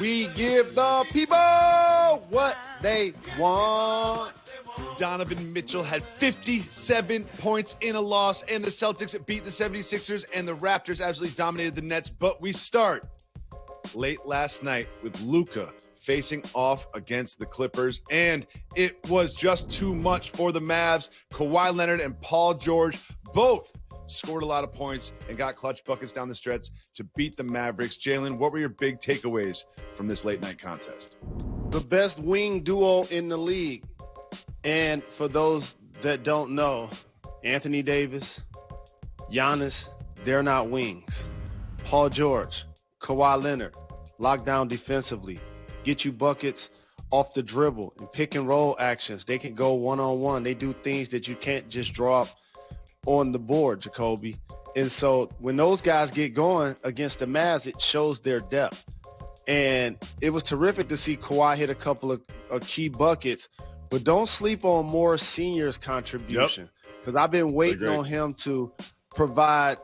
We give the people what they want. Donovan Mitchell had 57 points in a loss, and the Celtics beat the 76ers, and the Raptors absolutely dominated the Nets. But we start late last night with Luka facing off against the Clippers, and it was just too much for the Mavs. Kawhi Leonard and Paul George both scored a lot of points and got clutch buckets down the stretch to beat the Mavericks. Jalen, what were your big takeaways from this late night contest? The best wing duo in the league. And for those that don't know, Anthony Davis, Giannis, they're not wings. Paul George, Kawhi Leonard, lock down defensively, get you buckets off the dribble and pick and roll actions. They can go one-on-one. They do things that you can't just draw up on the board, Jacoby. And so when those guys get going against the Mavs, it shows their depth. And it was terrific to see Kawhi hit a couple of key buckets, but don't sleep on Morris Sr.'s contribution, because I've been waiting on him to provide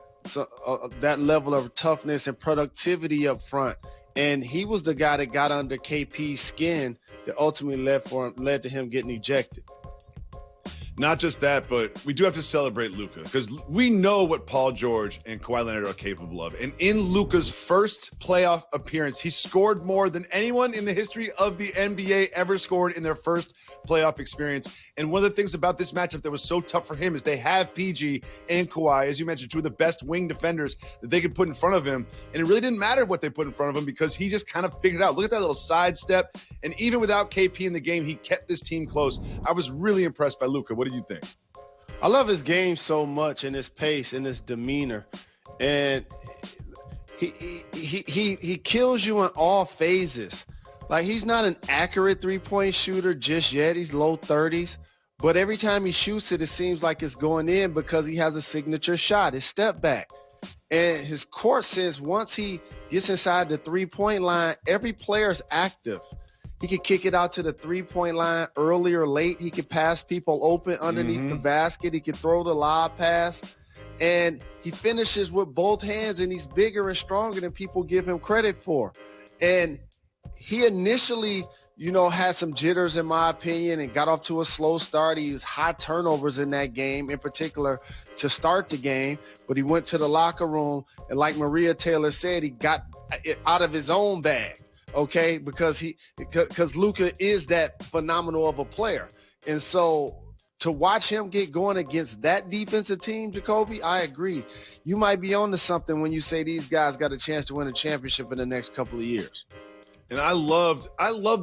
that level of toughness and productivity up front. And he was the guy that got under KP's skin that ultimately led to him getting ejected. Not just that, but we do have to celebrate Luka, because we know what Paul George and Kawhi Leonard are capable of. And in Luka's first playoff appearance, he scored more than anyone in the history of the NBA ever scored in their first playoff experience. And one of the things about this matchup that was so tough for him is they have PG and Kawhi, as you mentioned, two of the best wing defenders that they could put in front of him. And it really didn't matter what they put in front of him, because he just kind of figured it out. Look at that little sidestep. And even without KP in the game, he kept this team close. I was really impressed by Luka. What do you think? I love his game so much, and his pace and his demeanor, and he kills you in all phases. Like, he's not an accurate three-point shooter just yet. He's low 30s, but every time he shoots it, it seems like it's going in because he has a signature shot, his step back. And his court sense, once he gets inside the three-point line, every player's active. He could kick it out to the three-point line early or late. He could pass people open underneath the basket. He could throw the lob pass. And he finishes with both hands, and he's bigger and stronger than people give him credit for. And he initially, had some jitters, in my opinion, and got off to a slow start. He used high turnovers in that game, in particular, to start the game. But he went to the locker room, and like Maria Taylor said, he got it out of his own bag. Okay, because Luka is that phenomenal of a player. And so to watch him get going against that defensive team, Jacoby, I agree. You might be onto something when you say these guys got a chance to win a championship in the next couple of years. And I loved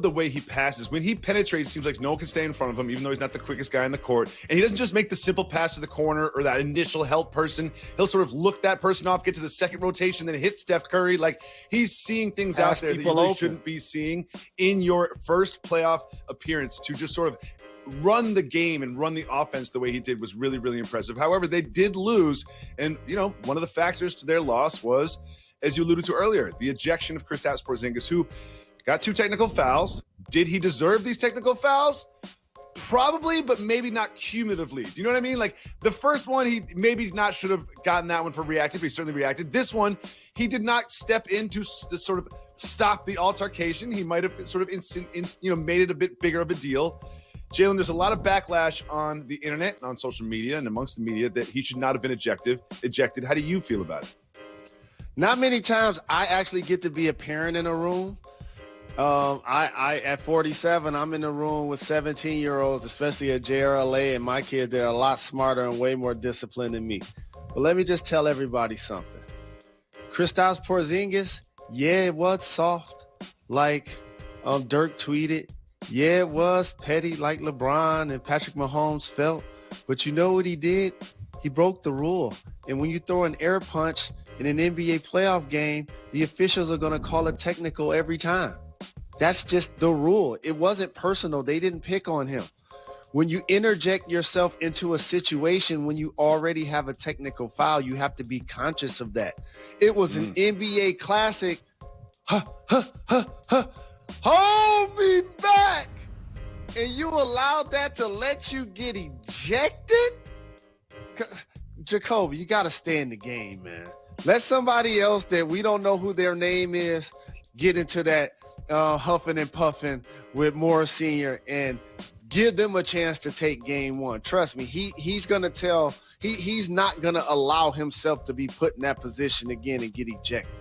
the way he passes. When he penetrates, it seems like no one can stay in front of him, even though he's not the quickest guy in the court. And he doesn't just make the simple pass to the corner or that initial help person. He'll sort of look that person off, get to the second rotation, then hit Steph Curry. Like, he's seeing things out there that you really shouldn't be seeing in your first playoff appearance. To just sort of run the game and run the offense the way he did was really, really impressive. However, they did lose. And, one of the factors to their loss was, as you alluded to earlier, the ejection of Kristaps Porzingis, who got 2 technical fouls. Did he deserve these technical fouls? Probably, but maybe not cumulatively. Do you know what I mean? Like, the first one, he maybe not should have gotten that one for reacting, but he certainly reacted. This one, he did not step in to sort of stop the altercation. He might have sort of made it a bit bigger of a deal. Jalen, there's a lot of backlash on the internet, on social media, and amongst the media that he should not have been ejected. How do you feel about it? Not many times I actually get to be a parent in a room. I at 47, I'm in the room with 17-year-olds, especially at JRLA, and my kids, they're a lot smarter and way more disciplined than me. But let me just tell everybody something. Kristaps Porzingis, yeah, it was soft, like Dirk tweeted. Yeah, it was petty, like LeBron and Patrick Mahomes felt. But you know what he did? He broke the rule. And when you throw an air punch in an NBA playoff game, the officials are going to call it technical every time. That's just the rule. It wasn't personal. They didn't pick on him. When you interject yourself into a situation when you already have a technical foul, you have to be conscious of that. It was an NBA classic. Hold me back. And you allowed that to let you get ejected? Jacoby, you got to stay in the game, man. Let somebody else that we don't know who their name is get into that huffing and puffing with Morris Sr. and give them a chance to take game one. Trust me, he's going to tell – he's not going to allow himself to be put in that position again and get ejected.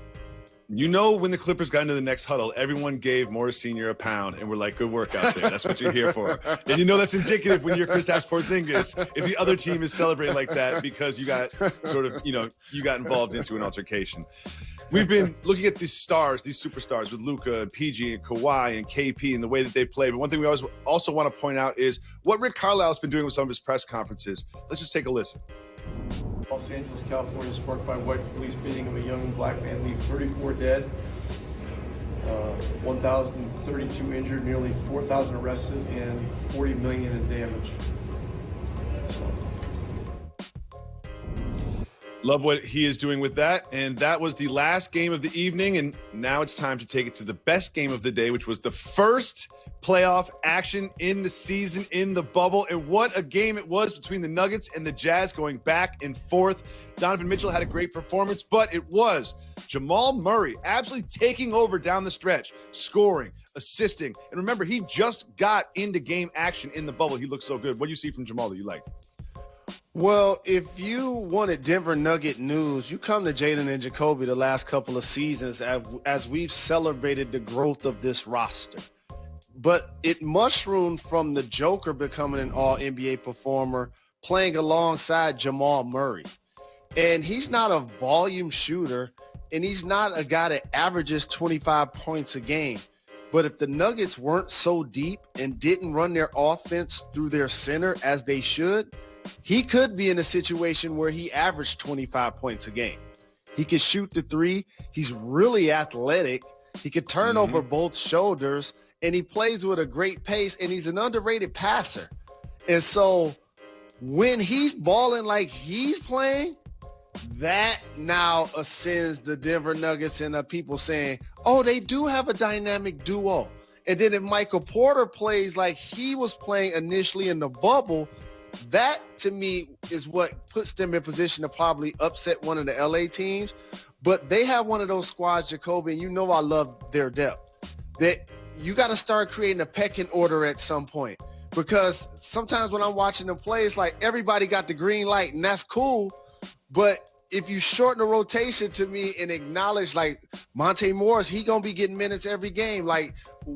You know, when the Clippers got into the next huddle, everyone gave Morris Sr. a pound, and we're like, good work out there. That's what you're here for. And you know that's indicative when you're Kristaps Porzingis if the other team is celebrating like that because you got sort of, you got involved into an altercation. We've been looking at these stars, these superstars with Luka and PG and Kawhi and KP and the way that they play. But one thing we always also want to point out is what Rick Carlisle's been doing with some of his press conferences. Let's just take a listen. Los Angeles, California, sparked by white police beating of a young black man, leave 34 dead, 1,032 injured, nearly 4,000 arrested, and 40 million in damage. Love what he is doing with that. And that was the last game of the evening. And now it's time to take it to the best game of the day, which was the first playoff action in the season in the bubble. And what a game it was between the Nuggets and the Jazz going back and forth. Donovan Mitchell had a great performance, but it was Jamal Murray absolutely taking over down the stretch, scoring, assisting. And remember, he just got into game action in the bubble. He looked so good. What do you see from Jamal that you like? Well, if you wanted Denver Nugget news, you come to Jalen Jacoby the last couple of seasons as we've celebrated the growth of this roster. But it mushroomed from the Joker becoming an all-NBA performer, playing alongside Jamal Murray. And he's not a volume shooter, and he's not a guy that averages 25 points a game. But if the Nuggets weren't so deep and didn't run their offense through their center as they should, he could be in a situation where he averaged 25 points a game. He could shoot the three. He's really athletic. He could turn over both shoulders, and he plays with a great pace, and he's an underrated passer. And so when he's balling like he's playing, that now ascends the Denver Nuggets and people saying, oh, they do have a dynamic duo. And then if Michael Porter plays like he was playing initially in the bubble, that, to me, is what puts them in position to probably upset one of the LA teams. But they have one of those squads, Jacoby, and you know I love their depth, that you got to start creating a pecking order at some point. Because sometimes when I'm watching them play, it's like everybody got the green light, and that's cool. But if you shorten the rotation to me and acknowledge, like, Monte Morris, he going to be getting minutes every game. Like,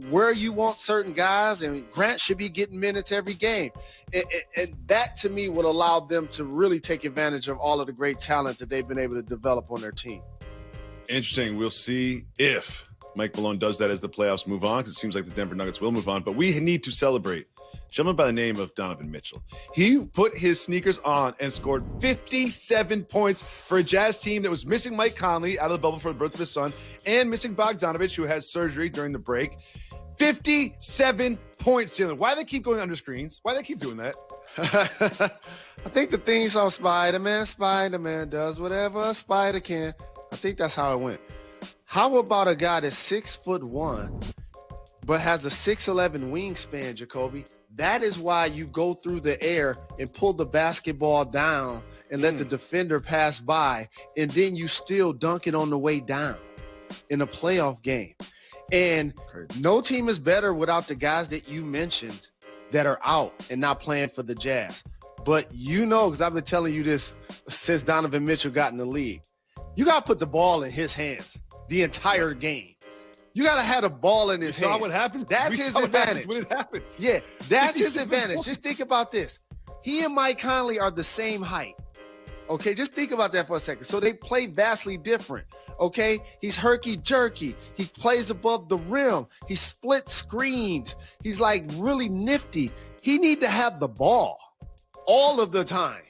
where you want certain guys, and Grant should be getting minutes every game. And that, to me, would allow them to really take advantage of all of the great talent that they've been able to develop on their team. Interesting. We'll see if Mike Malone does that as the playoffs move on, because it seems like the Denver Nuggets will move on. But we need to celebrate a gentleman by the name of Donovan Mitchell. He put his sneakers on and scored 57 points for a Jazz team that was missing Mike Conley out of the bubble for the birth of his son and missing Bogdanovich, who had surgery during the break. 57 points, Jalen. Why do they keep going under screens? Why do they keep doing that? I think the theme song Spider-Man does whatever a spider can. I think that's how it went. How about a guy that's 6'1", but has a 6'11" wingspan, Jacoby? That is why you go through the air and pull the basketball down and let the defender pass by, and then you still dunk it on the way down in a playoff game. And no team is better without the guys that you mentioned that are out and not playing for the Jazz. But you know, because I've been telling you this since Donovan Mitchell got in the league, you got to put the ball in his hands the entire game. You got to have the ball in his hands. Saw what happens? That's his advantage. When it happens. Yeah, that's his advantage. Just think about this. He and Mike Conley are the same height. Okay, just think about that for a second. So they play vastly different. Okay, he's herky-jerky. He plays above the rim. He split screens. He's like really nifty. He need to have the ball all of the time.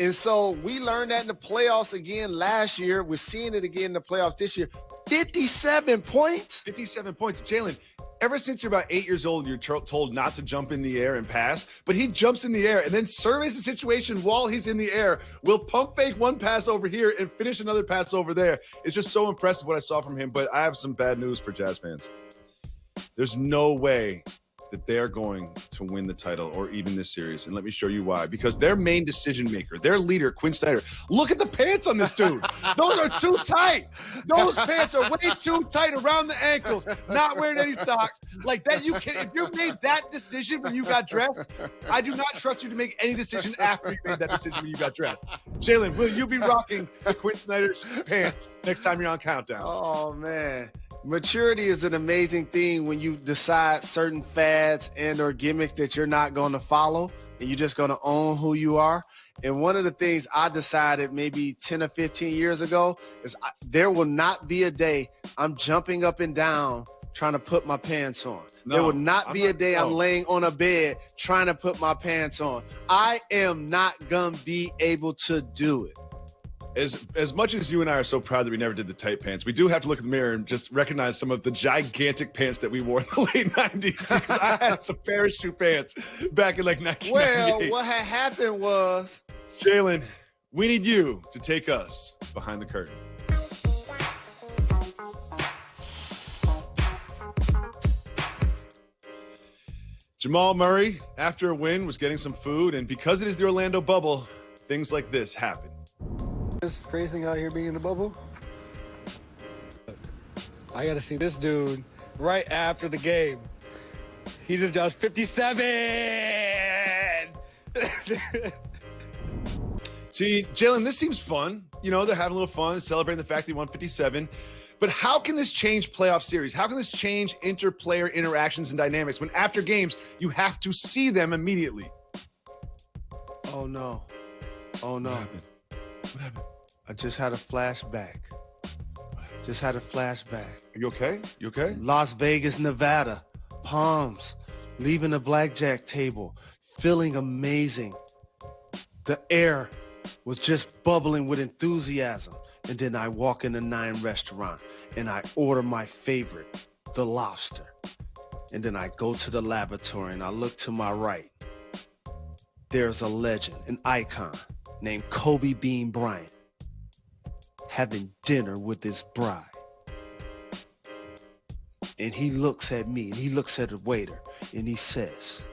And so we learned that in the playoffs again last year. We're seeing it again in the playoffs this year. 57 points? 57 points. Jalen, ever since you're about 8 years old, you're told not to jump in the air and pass, but he jumps in the air and then surveys the situation while he's in the air, will pump fake one pass over here and finish another pass over there. It's just so impressive what I saw from him, but I have some bad news for Jazz fans. There's no way that they're going to win the title or even this series. And let me show you why. Because their main decision maker, their leader, Quinn Snyder, look at the pants on this dude. Those are too tight. Those pants are way too tight around the ankles, not wearing any socks. Like that, if you made that decision when you got dressed, I do not trust you to make any decision after you made that decision when you got dressed. Jalen, will you be rocking the Quinn Snyder's pants next time you're on Countdown? Oh, man. Maturity is an amazing thing when you decide certain fads and or gimmicks that you're not going to follow and you're just going to own who you are. And one of the things I decided maybe 10 or 15 years ago is there will not be a day I'm jumping up and down trying to put my pants on. There will not be a day I'm laying on a bed trying to put my pants on. I am not going to be able to do it. As much as you and I are so proud that we never did the tight pants, we do have to look in the mirror and just recognize some of the gigantic pants that we wore in the late 90s. Because I had some parachute pants back in like 1998. Well, what had happened was... Jalen, we need you to take us behind the curtain. Jamal Murray, after a win, was getting some food, and because it is the Orlando bubble, things like this happen. This crazy thing out here being in the bubble. I gotta see this dude right after the game. He just dropped 57. See, Jalen, this seems fun. You know, they're having a little fun, celebrating the fact that he won 57. But how can this change playoff series? How can this change inter-player interactions and dynamics when after games you have to see them immediately? Oh, no. Oh, no. What happened? What happened? I just had a flashback. Are you okay? You okay? Las Vegas, Nevada, Palms, leaving the blackjack table, feeling amazing. The air was just bubbling with enthusiasm. And then I walk in the 9 restaurant and I order my favorite, the lobster. And then I go to the laboratory and I look to my right. There's a legend, an icon named Kobe Bean Bryant having dinner with his bride. And he looks at me and he looks at the waiter and he says,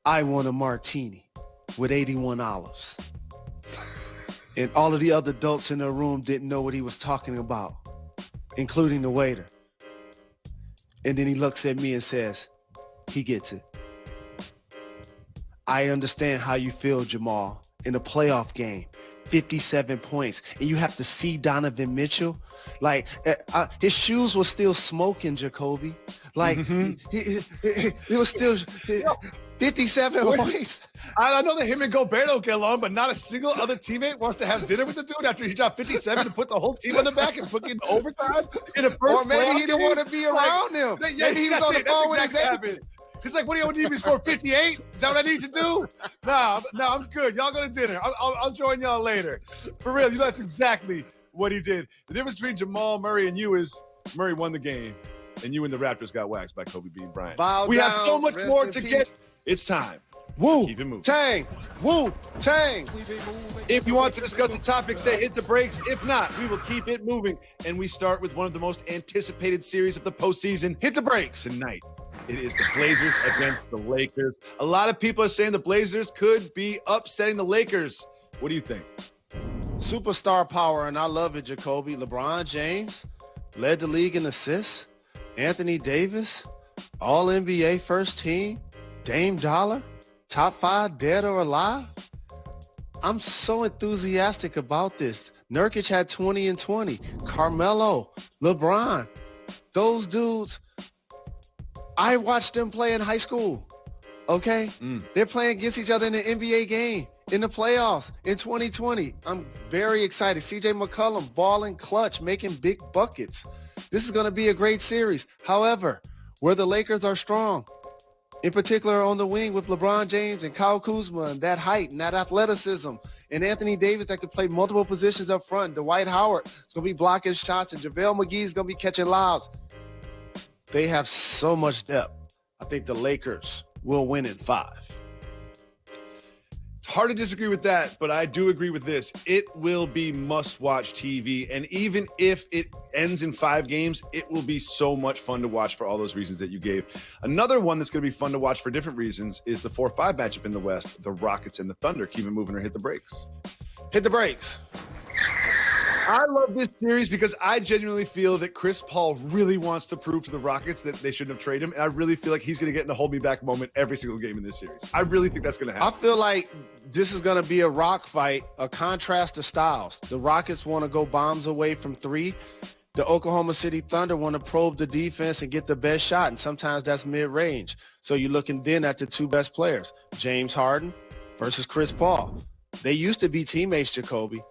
I want a martini with 81 olives. And all of the other adults in the room didn't know what he was talking about, including the waiter. And then he looks at me and says, he gets it. I understand how you feel, Jamal, in a playoff game, 57 points, and you have to see Donovan Mitchell. Like, his shoes were still smoking, Jacoby. Like, it was still 57 points. I know that him and Gobert don't get along, but not a single other teammate wants to have dinner with the dude after he dropped 57 to put the whole team on the back and put in overtime in a first. Or maybe he didn't want to be around him. Yeah, maybe he was on the phone with his agent. He's like, what do you need me to score 58? Is that what I need to do? No, I'm good. Y'all go to dinner. I'll join y'all later. For real, that's exactly what he did. The difference between Jamal Murray and you is Murray won the game, and you and the Raptors got waxed by Kobe Bean Bryant. We have so much more to get. It's time. Woo, keep it moving. Tang, woo, tang. If you want to discuss the topic, stay, hit the brakes. If not, we will keep it moving. And we start with one of the most anticipated series of the postseason. Hit the brakes tonight. It is the Blazers against the Lakers. A lot of people are saying the Blazers could be upsetting the Lakers. What do you think? Superstar power, and I love it, Jacoby. LeBron James led the league in assists. Anthony Davis, All-NBA first team. Dame Dollar, top 5 dead or alive. I'm so enthusiastic about this. Nurkic had 20 and 20. Carmelo, LeBron, those dudes, I watched them play in high school, okay? They're playing against each other in the NBA game, in the playoffs, in 2020. I'm very excited. CJ McCollum balling clutch, making big buckets. This is going to be a great series. However, where the Lakers are strong, in particular on the wing with LeBron James and Kyle Kuzma and that height and that athleticism, and Anthony Davis that could play multiple positions up front. Dwight Howard is going to be blocking shots, and JaVale McGee is going to be catching lobs. They have so much depth. I think the Lakers will win in 5. It's Hard to disagree with that, but I do agree with this. It will be must-watch TV, and even if it ends in 5 games, it will be so much fun to watch for all those reasons that you gave. Another one that's going to be fun to watch for different reasons is the 4-5 matchup in the West, the Rockets and the Thunder. Keep it moving or hit the brakes. Hit the brakes. I love this series because I genuinely feel that Chris Paul really wants to prove to the Rockets that they shouldn't have traded him. And I really feel like he's going to get in the hold me back moment every single game in this series. I really think that's going to happen. I feel like this is going to be a rock fight, a contrast to styles. The Rockets want to go bombs away from 3. The Oklahoma City Thunder want to probe the defense and get the best shot. And sometimes that's mid-range. So you're looking then at the 2 best players, James Harden versus Chris Paul. They used to be teammates, Jacoby.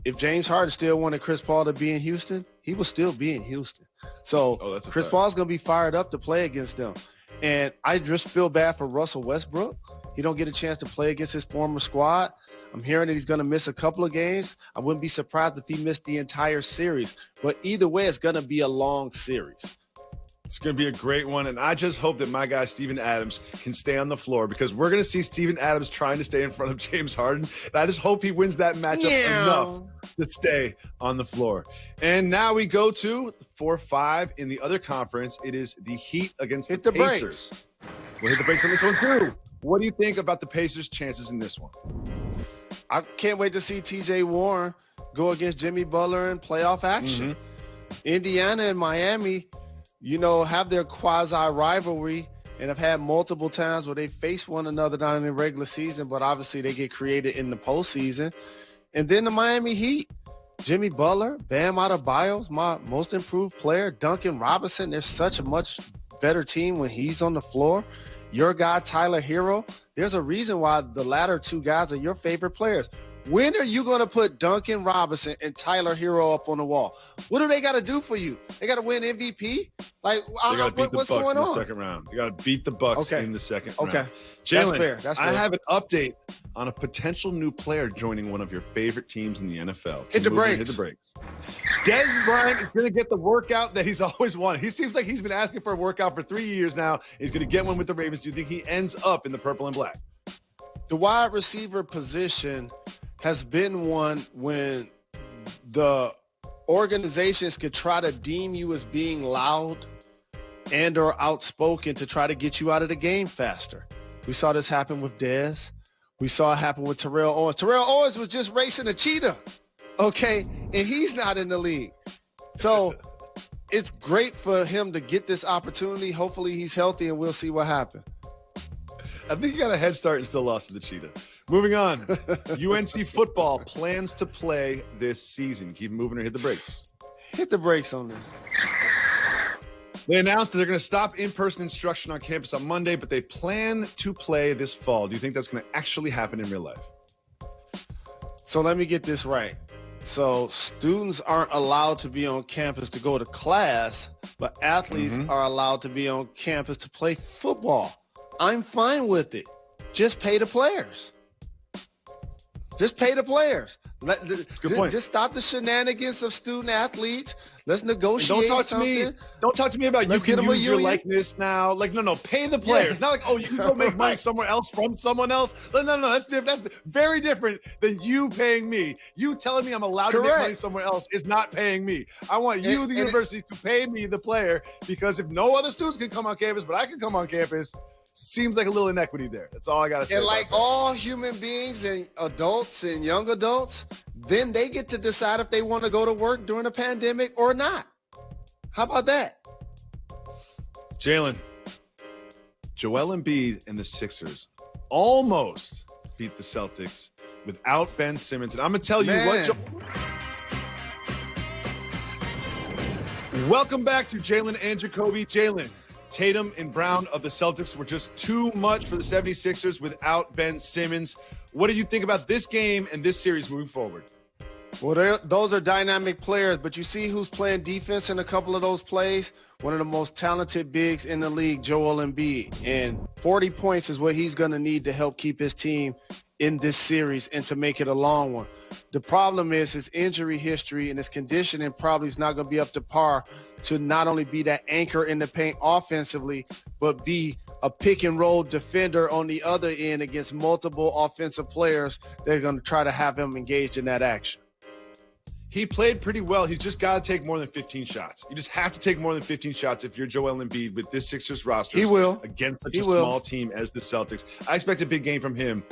If James Harden still wanted Chris Paul to be in Houston, he will still be in Houston. So Chris Paul's going to be fired up to play against them. And I just feel bad for Russell Westbrook. He don't get a chance to play against his former squad. I'm hearing that he's going to miss a couple of games. I wouldn't be surprised if he missed the entire series. But either way, it's going to be a long series. It's going to be a great one, and I just hope that my guy Steven Adams can stay on the floor because we're going to see Steven Adams trying to stay in front of James Harden, and I just hope he wins that matchup enough to stay on the floor. And now we go to 4-5 in the other conference. It is the Heat against the Pacers. We'll hit the brakes on this one, too. What do you think about the Pacers' chances in this one? I can't wait to see T.J. Warren go against Jimmy Butler in playoff action. Indiana and Miami, have their quasi-rivalry and have had multiple times where they face one another down in the regular season, but obviously they get created in the postseason. And then the Miami Heat, Jimmy Butler, Bam Adebayo's my most improved player, Duncan Robinson. They're such a much better team when he's on the floor. Your guy, Tyler Hero, there's a reason why the latter 2 guys are your favorite players. When are you going to put Duncan Robinson and Tyler Hero up on the wall? What do they got to do for you? They got to win MVP? Like, they got to beat the what's Bucks going in the on? second round. They got to beat the Bucks in the second round. Okay, Jalen, that's fair. That's fair. I have an update on a potential new player joining one of your favorite teams in the NFL. Hit the brakes. Hit the brakes. Dez Bryant is going to get the workout that he's always wanted. He seems like he's been asking for a workout for 3 years now. He's going to get one with the Ravens. Do you think he ends up in the purple and black? The wide receiver position has been one when the organizations could try to deem you as being loud and or outspoken to try to get you out of the game faster. We saw this happen with Dez. We saw it happen with Terrell Owens. Terrell Owens was just racing a cheetah, okay? And he's not in the league. So it's great for him to get this opportunity. Hopefully he's healthy and we'll see what happens. I think he got a head start and still lost to the Cheetah. Moving on. UNC football plans to play this season. Keep moving or hit the brakes. Hit the brakes on this. They announced that they're going to stop in-person instruction on campus on Monday, but they plan to play this fall. Do you think that's going to actually happen in real life? So let me get this right. So students aren't allowed to be on campus to go to class, but athletes are allowed to be on campus to play football. I'm fine with it. Just pay the players. Just pay the players. Just stop the shenanigans of student athletes. Let's negotiate. And don't talk to me about you can use your likeness now. Like, no, pay the players. Yeah. Not like, oh, you can go make money somewhere else from someone else. No, that's different. That's very different than you paying me. You telling me I'm allowed to make money somewhere else is not paying me. I want you, the university, to pay me, the player, because if no other students can come on campus, but I can come on campus, seems like a little inequity there. That's all I got to say. And like all human beings and adults and young adults, then they get to decide if they want to go to work during a pandemic or not. How about that? Jalen, Joel Embiid and the Sixers almost beat the Celtics without Ben Simmons. And I'm going to tell you what. Welcome back to Jalen and Jacoby. Jalen, Tatum and Brown of the Celtics were just too much for the 76ers without Ben Simmons. What do you think about this game and this series moving forward? Well, those are dynamic players, but you see who's playing defense in a couple of those plays? One of the most talented bigs in the league, Joel Embiid. And 40 points is what he's going to need to help keep his team in this series and to make it a long one. The problem is his injury history and his conditioning probably is not going to be up to par to not only be that anchor in the paint offensively, but be a pick and roll defender on the other end against multiple offensive players. They're going to try to have him engaged in that action. He played pretty well. He's just got to take more than 15 shots. You just have to take more than 15 shots if you're Joel Embiid with this Sixers roster. He will. Against such a small team as the Celtics. I expect a big game from him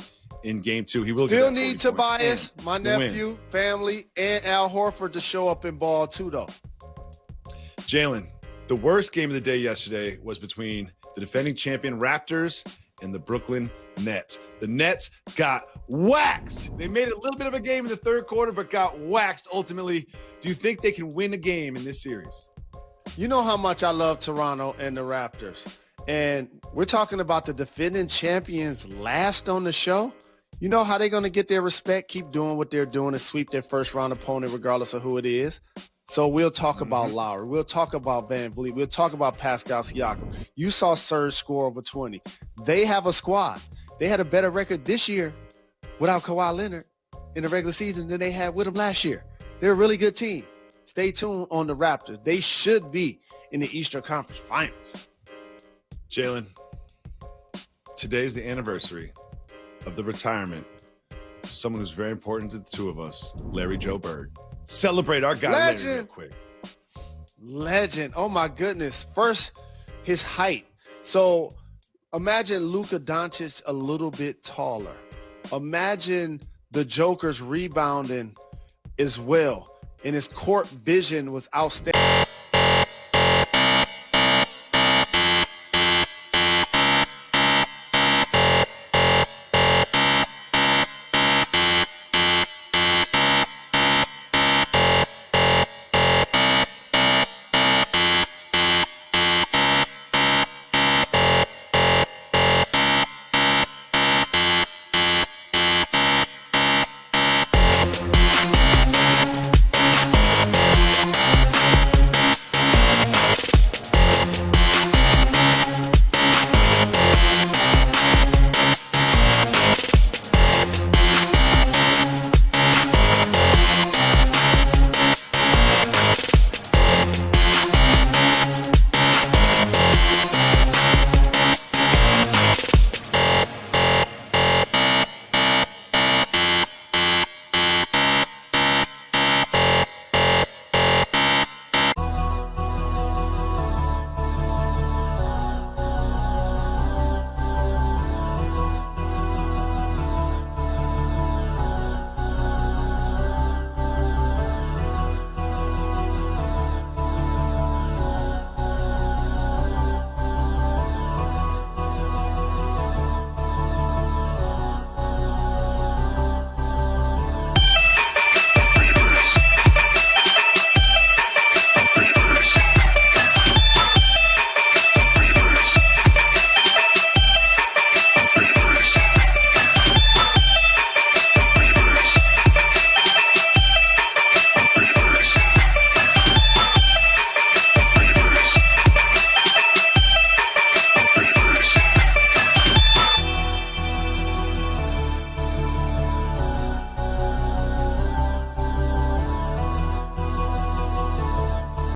in game 2. He will still need Tobias, my nephew, family, and Al Horford to show up in ball too, though. Jalen, the worst game of the day yesterday was between the defending champion Raptors and the Brooklyn Nets. The Nets got waxed. They made a little bit of a game in the third quarter, but got waxed ultimately. Do you think they can win a game in this series? You know how much I love Toronto and the Raptors. And we're talking about the defending champions last on the show. You know how they're going to get their respect? Keep doing what they're doing and sweep their first-round opponent regardless of who it is. So we'll talk about Lowry. We'll talk about Van Vliet. We'll talk about Pascal Siakam. You saw Serge score over 20. They have a squad. They had a better record this year without Kawhi Leonard in the regular season than they had with him last year. They're a really good team. Stay tuned on the Raptors. They should be in the Eastern Conference Finals. Jalen, today's the anniversary of the retirement of someone who's very important to the two of us, Larry Joe Bird. Celebrate our guy Larry real quick. Legend. Oh, my goodness. First, his height. So imagine Luka Doncic a little bit taller. Imagine the Joker's rebounding as well. And his court vision was outstanding.